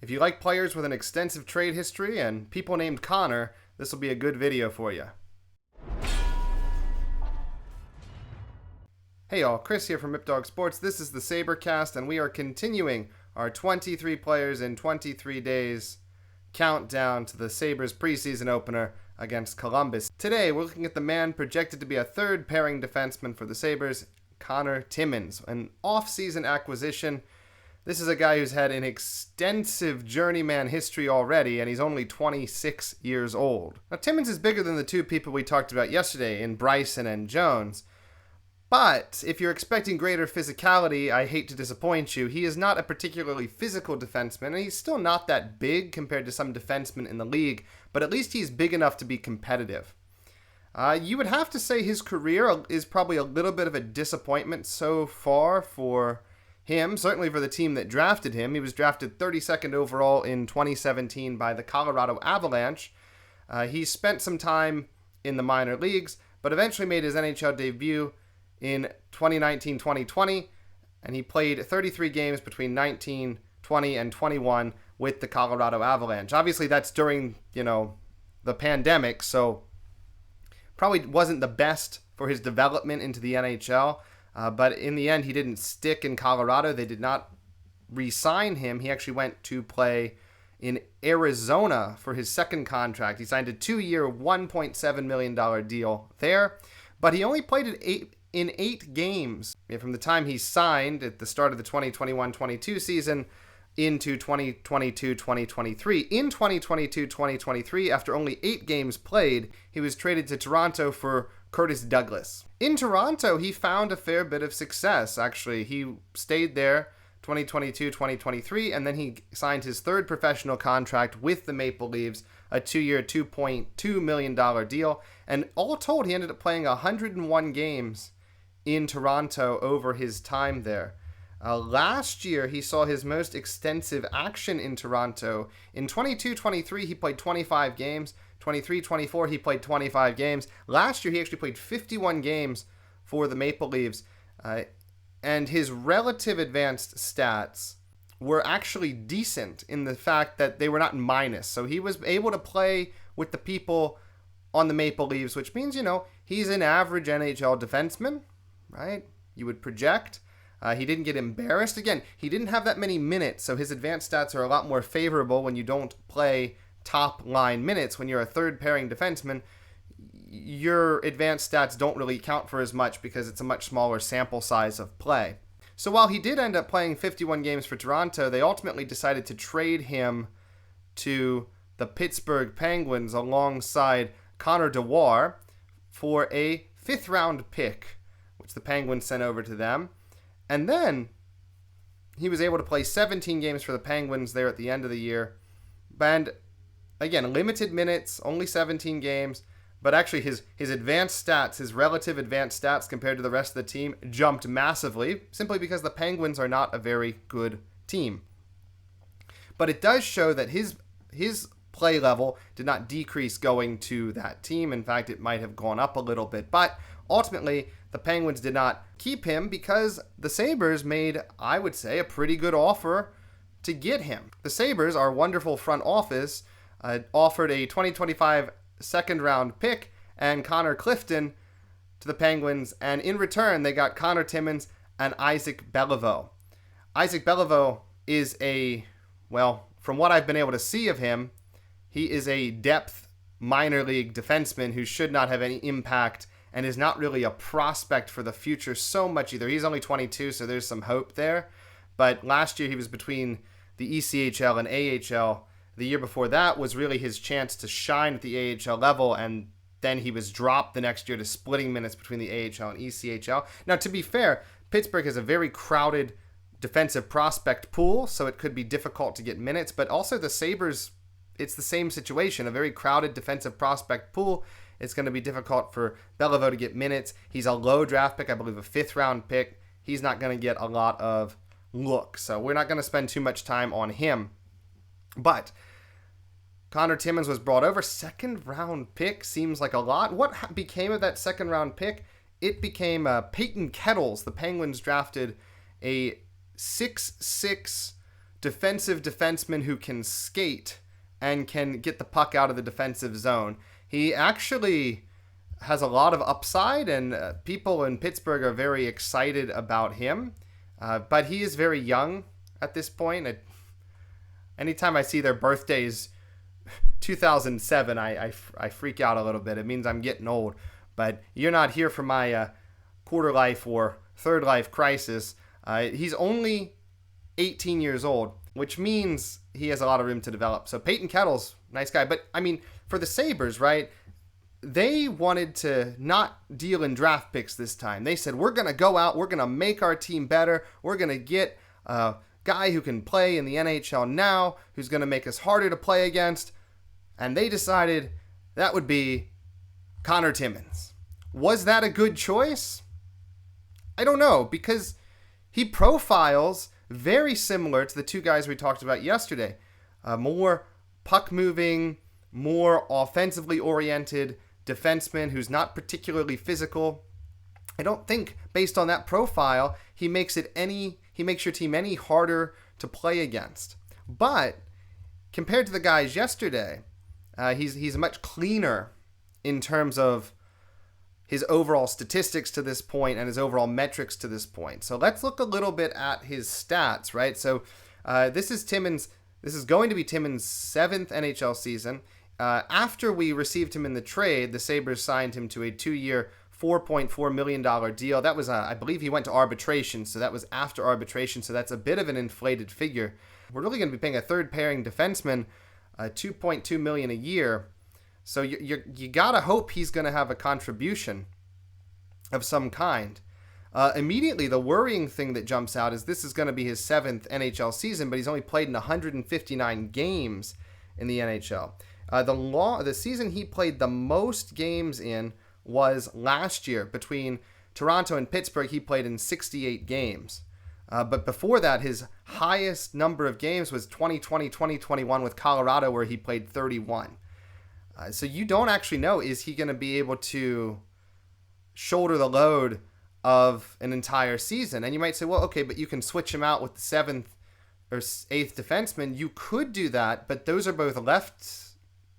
If you like players with an extensive trade history and people named Conor, this will be a good video for you. Hey y'all, Chris here from Ripdog Sports. This is the SaberCast, and we are continuing our 23 players in 23 days countdown to the Sabres preseason opener against Columbus. Today, we're looking at the man projected to be a third pairing defenseman for the Sabres, Conor Timmins, an off-season acquisition. This is a guy who's had an extensive journeyman history already, and he's only 26 years old. Now, Timmins is bigger than the two people we talked about yesterday in Bryson and Jones. But if you're expecting greater physicality, I hate to disappoint you. He is not a particularly physical defenseman, and he's still not that big compared to some defensemen in the league, but at least he's big enough to be competitive. You would have to say his career is probably a little bit of a disappointment so far for him, certainly for the team that drafted him. He was drafted 32nd overall in 2017 by the Colorado Avalanche. He spent some time in the minor leagues, but eventually made his NHL debut in 2019-2020, and he played 33 games between 19, 20, and 21 with the Colorado Avalanche. Obviously, that's during, the pandemic, so probably wasn't the best for his development into the NHL, but in the end, he didn't stick in Colorado. They did not re-sign him. He actually went to play in Arizona for his second contract. He signed a 2-year, $1.7 million deal there, but he only played in eight games from the time he signed at the start of the 2021-22 season into 2022-2023. In 2022-2023, after only 8 games played, he was traded to Toronto for Curtis Douglas. In Toronto, he found a fair bit of success, actually. He stayed there 2022-2023, and then he signed his third professional contract with the Maple Leafs, a 2-year, $2.2 million deal. And all told, he ended up playing 101 games in Toronto over his time there. Last year, he saw his most extensive action in Toronto. In 22-23, he played 25 games. 23-24, he played 25 games. Last year, he actually played 51 games for the Maple Leafs. And his relative advanced stats were actually decent in the fact that they were not minus. So he was able to play with the people on the Maple Leafs, which means, he's an average NHL defenseman, right? You would project. He didn't get embarrassed. Again, he didn't have that many minutes, so his advanced stats are a lot more favorable when you don't play top-line minutes. When you're a third-pairing defenseman, your advanced stats don't really count for as much because it's a much smaller sample size of play. So while he did end up playing 51 games for Toronto, they ultimately decided to trade him to the Pittsburgh Penguins alongside Connor Dewar for a 5th-round pick, which the Penguins sent over to them. And then he was able to play 17 games for the Penguins there at the end of the year. And again, limited minutes, only 17 games. But actually his advanced stats, his relative advanced stats compared to the rest of the team jumped massively, simply because the Penguins are not a very good team. But it does show that his play level did not decrease going to that team. In fact, it might have gone up a little bit. But ultimately, the Penguins did not keep him because the Sabres made, I would say, a pretty good offer to get him. The Sabres, our wonderful front office, offered a 2025 second-round pick and Connor Clifton to the Penguins, and in return, they got Conor Timmins and Isaac Beliveau. Isaac Beliveau is from what I've been able to see of him, he is a depth minor league defenseman who should not have any impact and is not really a prospect for the future so much either. He's only 22, so there's some hope there. But last year he was between the ECHL and AHL. The year before that was really his chance to shine at the AHL level, and then he was dropped the next year to splitting minutes between the AHL and ECHL. Now, to be fair, Pittsburgh has a very crowded defensive prospect pool, so it could be difficult to get minutes, but also the Sabres, it's the same situation, a very crowded defensive prospect pool. It's going to be difficult for Beliveau to get minutes. He's a low draft pick, I believe a 5th-round pick. He's not going to get a lot of looks, so we're not going to spend too much time on him. But Conor Timmins was brought over. 2nd-round pick seems like a lot. What became of that 2nd-round pick? It became Peyton Kettles. The Penguins drafted a 6'6", defensive defenseman who can skate and can get the puck out of the defensive zone. He actually has a lot of upside, and people in Pittsburgh are very excited about him. But he is very young at this point. Anytime I see their birthdays, 2007, I freak out a little bit. It means I'm getting old. But you're not here for my quarter life or third life crisis. He's only 18 years old, which means he has a lot of room to develop. So Peyton Kettle's nice guy. But, I mean, for the Sabres, right, they wanted to not deal in draft picks this time. They said, we're going to go out, we're going to make our team better, we're going to get a guy who can play in the NHL now, who's going to make us harder to play against. And they decided that would be Conor Timmins. Was that a good choice? I don't know, because he profiles very similar to the two guys we talked about yesterday. More puck-moving, more offensively oriented defenseman who's not particularly physical. I don't think, based on that profile, he makes your team any harder to play against. But compared to the guys yesterday, he's much cleaner in terms of his overall statistics to this point and his overall metrics to this point. So let's look a little bit at his stats, right? So this is going to be Timmins' 7th NHL season. After we received him in the trade, the Sabres signed him to a 2-year, $4.4 million deal. That was, I believe he went to arbitration, so that was after arbitration, so that's a bit of an inflated figure. We're really going to be paying a third-pairing defenseman $2.2 million a year. So you gotta hope he's gonna have a contribution of some kind. Immediately, the worrying thing that jumps out is this is gonna be his 7th NHL season, but he's only played in 159 games in the NHL. The season he played the most games in was last year. Between Toronto and Pittsburgh, he played in 68 games. But before that, his highest number of games was 2020-2021 with Colorado, where he played 31. So you don't actually know, is he going to be able to shoulder the load of an entire season? And you might say, well, okay, but you can switch him out with the 7th or 8th defenseman. You could do that, but those are both left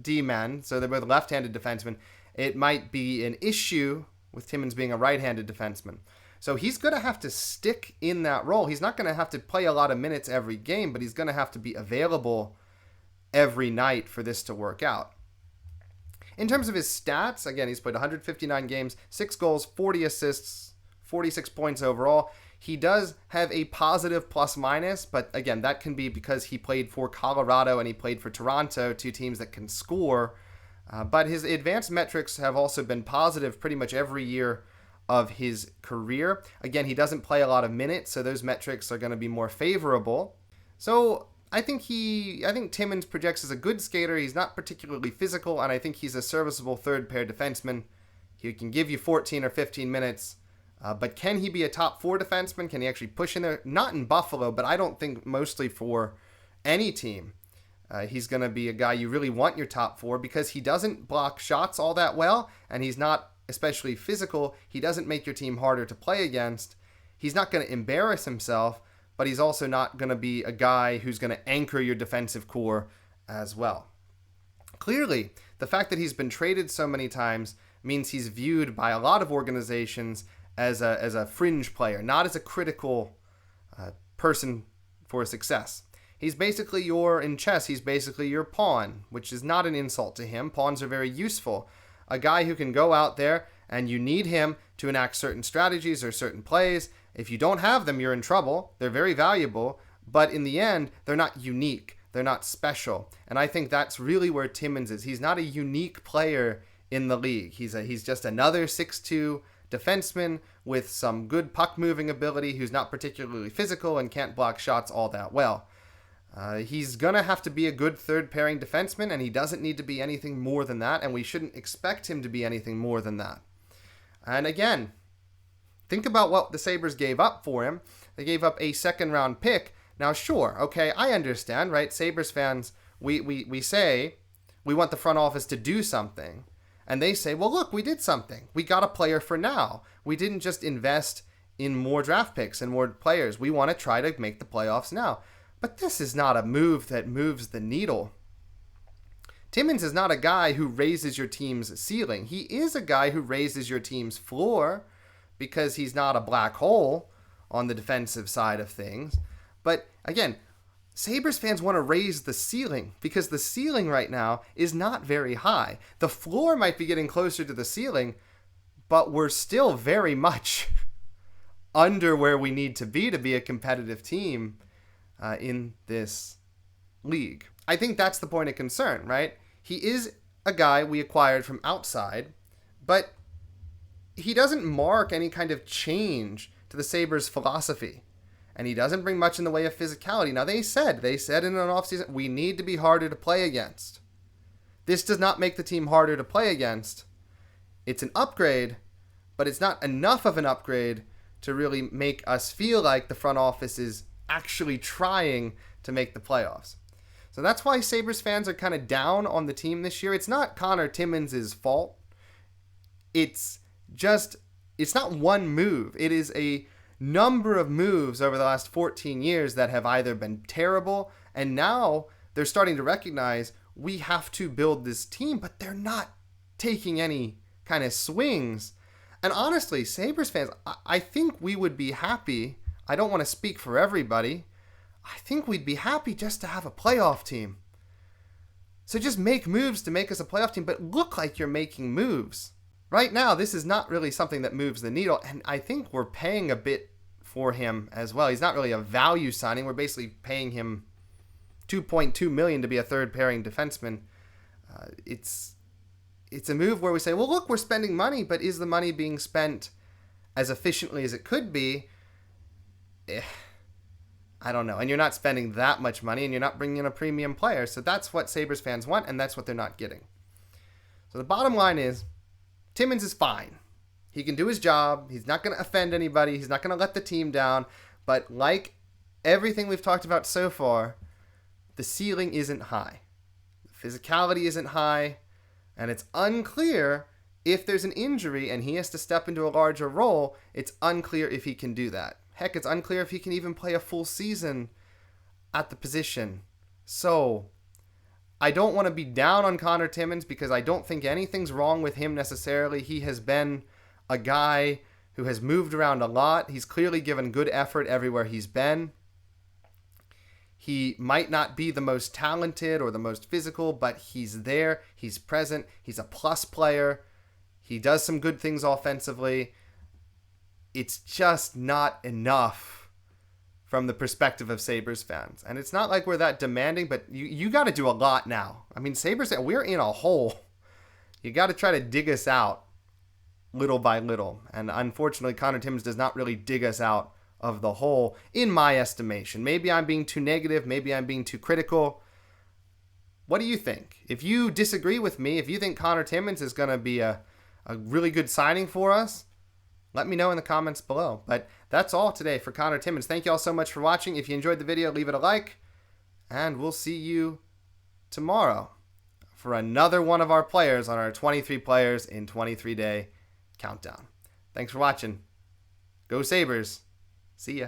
D-men, so they're both left-handed defensemen. It might be an issue with Timmins being a right-handed defenseman. So he's going to have to stick in that role. He's not going to have to play a lot of minutes every game, but he's going to have to be available every night for this to work out. In terms of his stats, again, he's played 159 games, 6 goals, 40 assists, 46 points overall. He does have a positive plus-minus, but again, that can be because he played for Colorado and he played for Toronto, two teams that can score. But his advanced metrics have also been positive pretty much every year of his career. Again, he doesn't play a lot of minutes, so those metrics are going to be more favorable. So I think Timmins projects as a good skater. He's not particularly physical, and I think he's a serviceable third-pair defenseman. He can give you 14 or 15 minutes, but can he be a top 4 defenseman? Can he actually push in there? Not in Buffalo, but I don't think mostly for any team. He's going to be a guy you really want your top 4 because he doesn't block shots all that well, and he's not especially physical. He doesn't make your team harder to play against. He's not going to embarrass himself, but he's also not going to be a guy who's going to anchor your defensive core as well. Clearly, the fact that he's been traded so many times means he's viewed by a lot of organizations as a fringe player, not as a critical person for success. He's basically in chess, he's basically your pawn, which is not an insult to him. Pawns are very useful. A guy who can go out there and you need him to enact certain strategies or certain plays. If you don't have them, you're in trouble. They're very valuable, but in the end, they're not unique. They're not special. And I think that's really where Timmins is. He's not a unique player in the league. He's just another 6'2" defenseman with some good puck-moving ability who's not particularly physical and can't block shots all that well. He's going to have to be a good third-pairing defenseman, and he doesn't need to be anything more than that, and we shouldn't expect him to be anything more than that. And again, think about what the Sabres gave up for him. They gave up a second-round pick. Now, sure, okay, I understand, right? Sabres fans, we say we want the front office to do something. And they say, well, look, we did something. We got a player for now. We didn't just invest in more draft picks and more players. We want to try to make the playoffs now. But this is not a move that moves the needle. Timmins is not a guy who raises your team's ceiling. He is a guy who raises your team's floor because he's not a black hole on the defensive side of things. But again, Sabres fans want to raise the ceiling because the ceiling right now is not very high. The floor might be getting closer to the ceiling, but we're still very much under where we need to be a competitive team in this league. I think that's the point of concern, right? He is a guy we acquired from outside, but he doesn't mark any kind of change to the Sabres' philosophy. And he doesn't bring much in the way of physicality. Now, they said in an offseason, we need to be harder to play against. This does not make the team harder to play against. It's an upgrade, but it's not enough of an upgrade to really make us feel like the front office is actually trying to make the playoffs. So that's why Sabres fans are kind of down on the team this year. It's not Conor Timmins' fault. It's not one move. It is a number of moves over the last 14 years that have either been terrible, and now they're starting to recognize we have to build this team, but they're not taking any kind of swings. And honestly, Sabres fans, I think we would be happy. I don't want to speak for everybody. I think we'd be happy just to have a playoff team. So just make moves to make us a playoff team, but look like you're making moves. Right now, this is not really something that moves the needle, and I think we're paying a bit for him as well. He's not really a value signing. We're basically paying him $2.2 million to be a third-pairing defenseman. It's a move where we say, well, look, we're spending money, but is the money being spent as efficiently as it could be? I don't know. And you're not spending that much money, and you're not bringing in a premium player. So that's what Sabres fans want, and that's what they're not getting. So the bottom line is, Timmins is fine. He can do his job. He's not going to offend anybody. He's not going to let the team down. But like everything we've talked about so far, the ceiling isn't high. The physicality isn't high. And it's unclear if there's an injury and he has to step into a larger role, it's unclear if he can do that. Heck, it's unclear if he can even play a full season at the position. So I don't want to be down on Conor Timmins because I don't think anything's wrong with him necessarily. He has been a guy who has moved around a lot. He's clearly given good effort everywhere he's been. He might not be the most talented or the most physical, but he's there. He's present. He's a plus player. He does some good things offensively. It's just not enough from the perspective of Sabres fans. And it's not like we're that demanding, but you got to do a lot now. I mean, Sabres, we're in a hole. You got to try to dig us out little by little. And unfortunately, Conor Timmins does not really dig us out of the hole, in my estimation. Maybe I'm being too negative. Maybe I'm being too critical. What do you think? If you disagree with me, if you think Conor Timmins is going to be a really good signing for us, let me know in the comments below. But that's all today for Conor Timmins. Thank you all so much for watching. If you enjoyed the video, leave it a like. And we'll see you tomorrow for another one of our players on our 23 players in 23-day countdown. Thanks for watching. Go Sabres. See ya.